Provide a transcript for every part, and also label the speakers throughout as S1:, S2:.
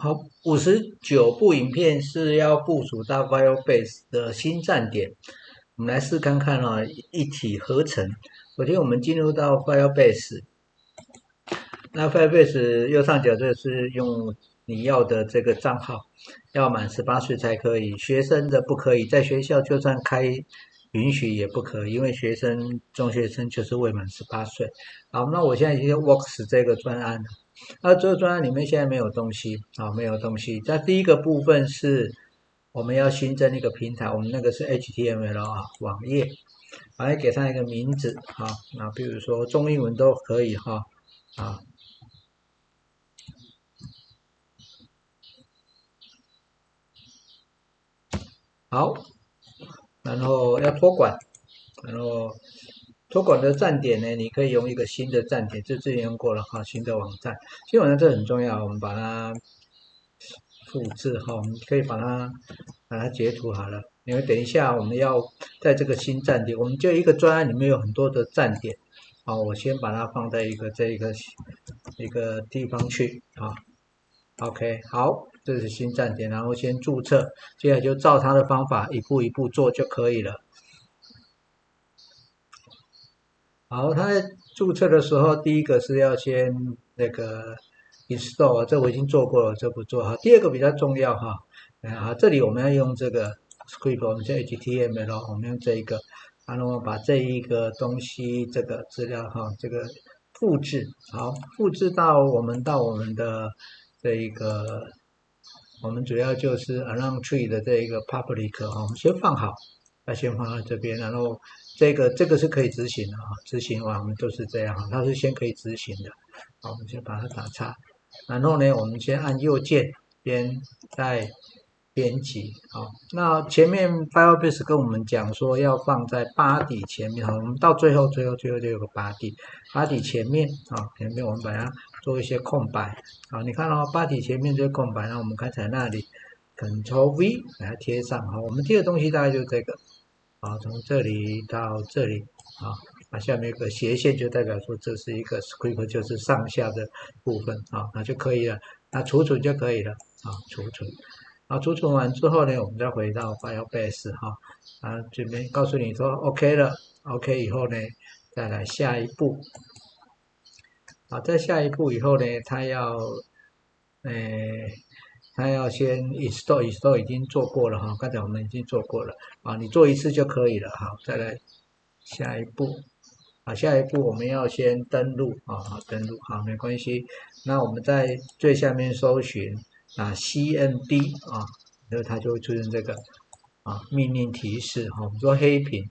S1: 好，59部影片是要部署到 Firebase 的新站点，我们来试看看啊，一体合成。首先我们进入到 Firebase，那 Firebase 右上角这是用你要的这个账号，要满18岁才可以，学生的不可以，在学校就算开允许也不可以，因为中学生就是未满18岁。好，那我现在已经 Works 这个专案了。那这个专案里面现在没有东西，没有东西。在第一个部分是我们要新增一个平台，我们那个是 HTML 网页，把它给上一个名字那比如说中英文都可以好，然后要托管，然后托管的站点呢，你可以用一个新的站点，这之前用过了新的网站，新网站这很重要，我们把它复制我们可以把它截图好了。因为等一下我们要在这个新站点，我们就一个专案里面有很多的站点，我先把它放在一个地方去OK， 好，这是新站点，然后先注册，接下来就照它的方法一步一步做就可以了。好，它在注册的时候，第一个是要先那个 install， 这我已经做过了，这不做哈。第二个比较重要这里我们要用这个 script， 我们叫 HTML， 我们用这一个，然后把这一个东西这个资料这个复制，好，复制到我们的这一个，我们主要就是 around tree 的这一个 public 我们先放好，先放在这边，然后这个是可以执行的执行完我们都是这样它是先可以执行的，好，我们先把它打叉，然后呢，我们先按右键边再编辑，好，那前面 Firebase 跟我们讲说要放在body前面，我们到最后就有个body 前面前面我们把它做一些空白，你看body 前面这个空白，那我们刚才那里 Ctrl V 把它贴上，我们贴的东西大概就是这个，从这里到这里，下面有个斜线就代表说这是一个 script， 就是上下的部分那就可以了，那储存就可以了储存。储存完之后呢，我们再回到 Firebase 这边告诉你说 OK 了 ，OK 以后呢，再来下一步。在下一步以后呢，它要先 install 已经做过了刚才我们已经做过了你做一次就可以了再来下一步下一步我们要先登录登录没关系，那我们在最下面搜寻CMD 然后它就会出现这个命令提示我们说黑屏。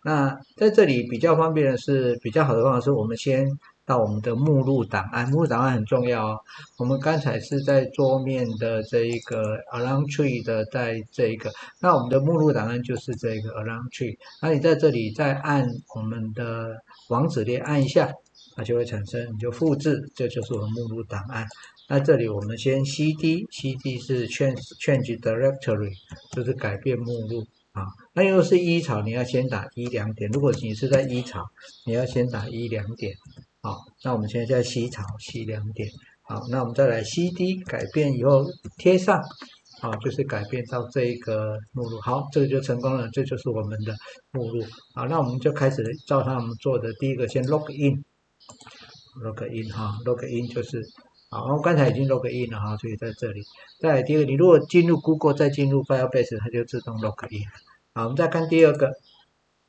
S1: 那在这里比较方便的是，比较好的方法是我们先到我们的目录档案，目录档案很重要我们刚才是在桌面的这一个 around tree 的，在这一个，那我们的目录档案就是这个 around tree。那你在这里再按我们的网址列按一下，它就会产生，你就复制，这就是我们目录档案。那这里我们先 CD 是 change directory， 就是改变目录那又是一槽，你要先打1,2点。如果你是在一槽，你要先打1,2点。那我们现在在西槽2点。那我们再来 CD 改变以后贴上，就是改变到这一个目录。好，这个就成功了，这就是我们的目录。那我们就开始照他们做的，第一个先 log in，log in 就是我刚才已经 log in 了所以在这里。再来第二个，你如果进入 Google 再进入 Firebase， 它就自动 log in。我们再看第二个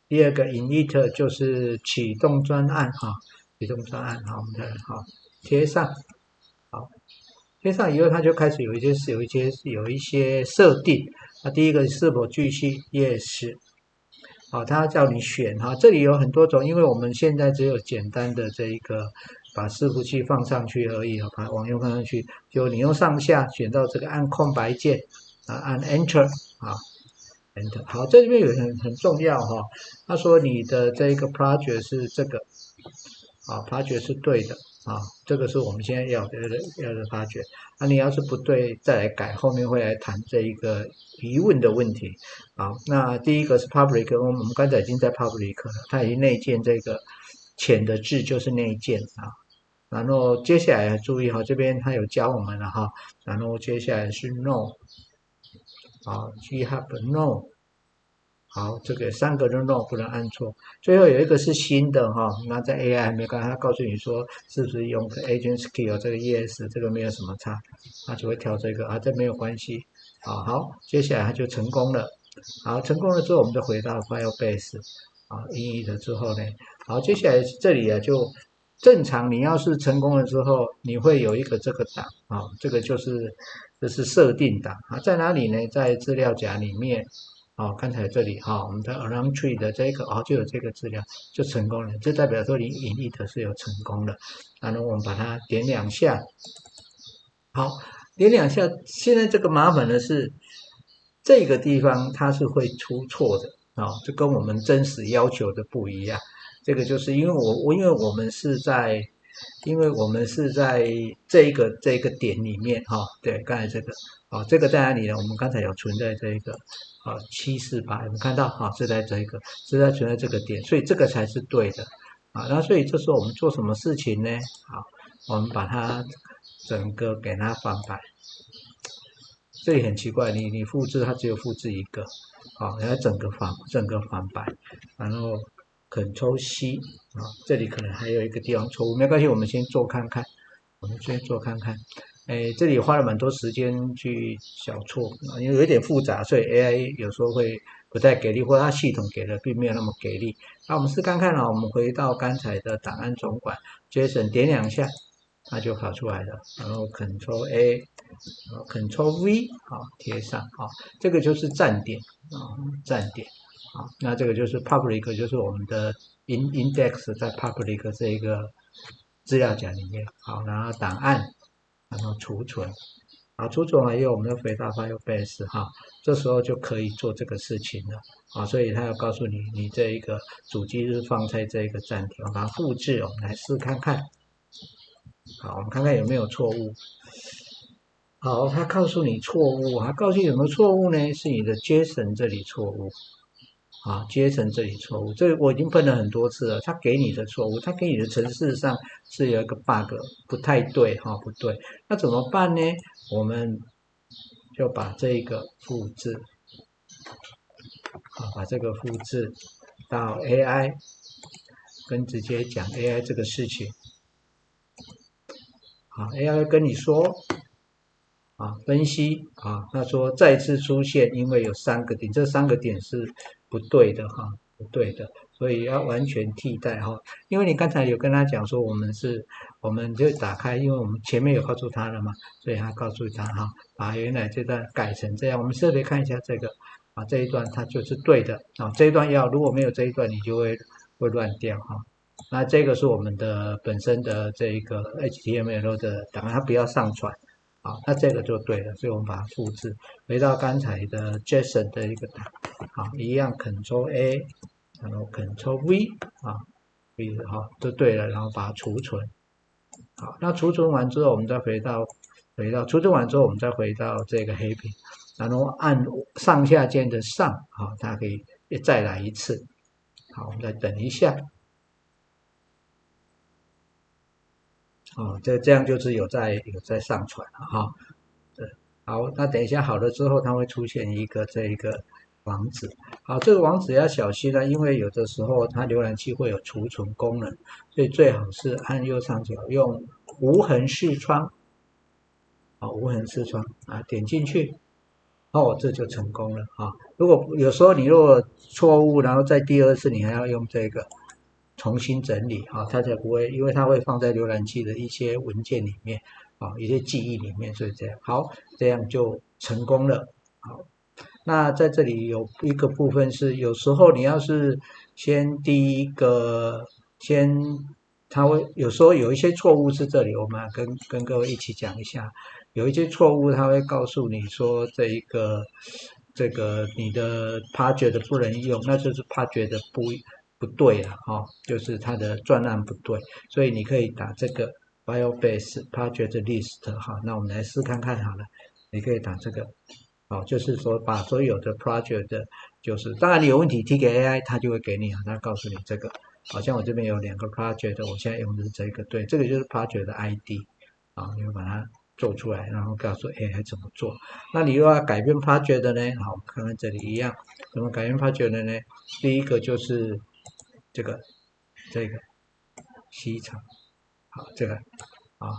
S1: init 就是启动专案启动专案我们再贴上贴上以后，它就开始有一些设定第一个是否继续 yes 它叫你选这里有很多种，因为我们现在只有简单的这一个把伺服器放上去而已把网页放上去，就你用上下选到这个按空白键按 enter enter。 好，这里面有很重要他说你的这个 project 是这个project 是对的这个是我们现在要的project。你要是不对再来改，后面会来谈这一个疑问的问题那第一个是 public， 我们刚才已经在 public 了，它已经内建这个浅的字就是内建然后接下来注意哈，这边他有教我们了哈，然后接下来是 no， 好 ，GitHub no。好，这个3个都 no 不能按错，最后有一个是新的哈，那在 AI 还没刚才他告诉你说是不是用 Agent Skill 这个 ES 这个没有什么差，他只会调这个啊，这没有关系啊。好，接下来他就成功了，好，成功了之后我们就回到 Firebase 啊，音译了之后呢，好，接下来这里啊就正常你要是成功了之后，你会有一个这个档啊，这个就是设定档啊，在哪里呢？在资料夹里面。哦，刚才这里哈、我们的 Around Tree 的这个就有这个资料，就成功了，这代表说你引译的是有成功的。然后我们把它点2下，好，点2下。现在这个麻烦的是，这个地方它是会出错的这跟我们真实要求的不一样。这个就是因为因为我们是在这个点里面对，刚才这个这个在哪里呢？我们刚才有存在这个748，我们看到是在这个存在这个点，所以这个才是对的那所以这时候我们做什么事情呢？我们把它整个给它翻白。这里很奇怪，你复制它只有复制一个然后整个翻白，然后 Ctrl C 这里可能还有一个地方错误，没关系，我们先做看看，这里花了蛮多时间去小错因为有一点复杂，所以 AI 有时候会不太给力，或者它系统给的并没有那么给力。那我们试看看我们回到刚才的档案总管 ，JSON 点2下，它就跑出来了，然后 Ctrl A，Ctrl V 贴上这个就是站点站点那这个就是 public， 就是我们的 index 在 public 这一个资料夹里面然后档案，然后储存，储存完以后我们要回到 Firebase 这时候就可以做这个事情了所以他要告诉你，你这一个主机是放在这个暂停，把它复制我们来试看看。好，我们看看有没有错误。好，他告诉你错误，他告诉你有没有错误呢？是你的 JSON 这里错误，JSON 这里错误，这个我已经分了很多次了。他给你的错误，他给你的程式上是有一个 bug， 不太对不对。那怎么办呢？我们就把这个复制，把这个复制到 AI， 跟直接讲 AI 这个事情。AI 会跟你说分析他说再次出现，因为有3个点，这3个点是不对的不对的，所以要完全替代因为你刚才有跟他讲说我们就打开，因为我们前面有告诉他了嘛，所以他告诉他把原来这段改成这样。我们特别看一下这个这一段它就是对的这一段如果没有这一段，你就会乱掉那这个是我们的本身的这个 HTML 的档案，它不要上传那这个就对了，所以我们把它复制回到刚才的 JSON 的一个档一样 Ctrl A， 然后 Ctrl V V 就对了，然后把它储存那储存完之后，我们再回到储存完之后，我们再回到这个黑屏，然后按上下键的上它可以再来一次我们再等一下这样就是有在上传了对，好，那等一下好了之后，它会出现一个这一个网址。这个网址要小心因为有的时候它浏览器会有储存功能，所以最好是按右上角用无痕视窗，无痕视窗点进去，这就成功了如果有时候你如果错误，然后在第2次你还要用这个重新整理它才不会，因为它会放在浏览器的一些文件里面一些记忆里面，所以这样好，这样就成功了。好，那在这里有一个部分是，有时候你要是第一个它会有时候有一些错误是这里，我们跟各位一起讲一下。有一些错误，它会告诉你说这个你的 project 不能用，那就是 project 不对了就是它的专案不对，所以你可以打这个 Firebase project list 那我们来试看看好了，你可以打这个就是说把所有的 project 就是当然你有问题提给 AI， 它就会给你它告诉你这个好像我这边有2个 project，我现在用的是这个，对，这个就是 project 的 ID 啊，你会把它做出来，然后告诉 AI 怎么做。那你又要改变 project 的呢？好，看看这里一样，怎么改变 project 的呢？第一个就是这个 C 场，好，这个啊。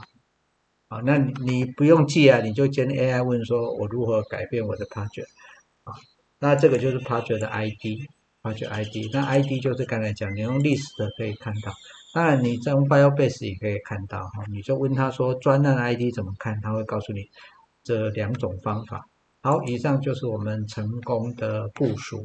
S1: 好，那你不用记啊，你就跟 AI 问说，我如何改变我的 project 啊？那这个就是 project 的 ID，project ID。那 ID 就是刚才讲，你用 list 的可以看到，当然你用 Firebase 也可以看到哈。你就问他说专案 ID 怎么看，他会告诉你这2种方法。好，以上就是我们成功的部署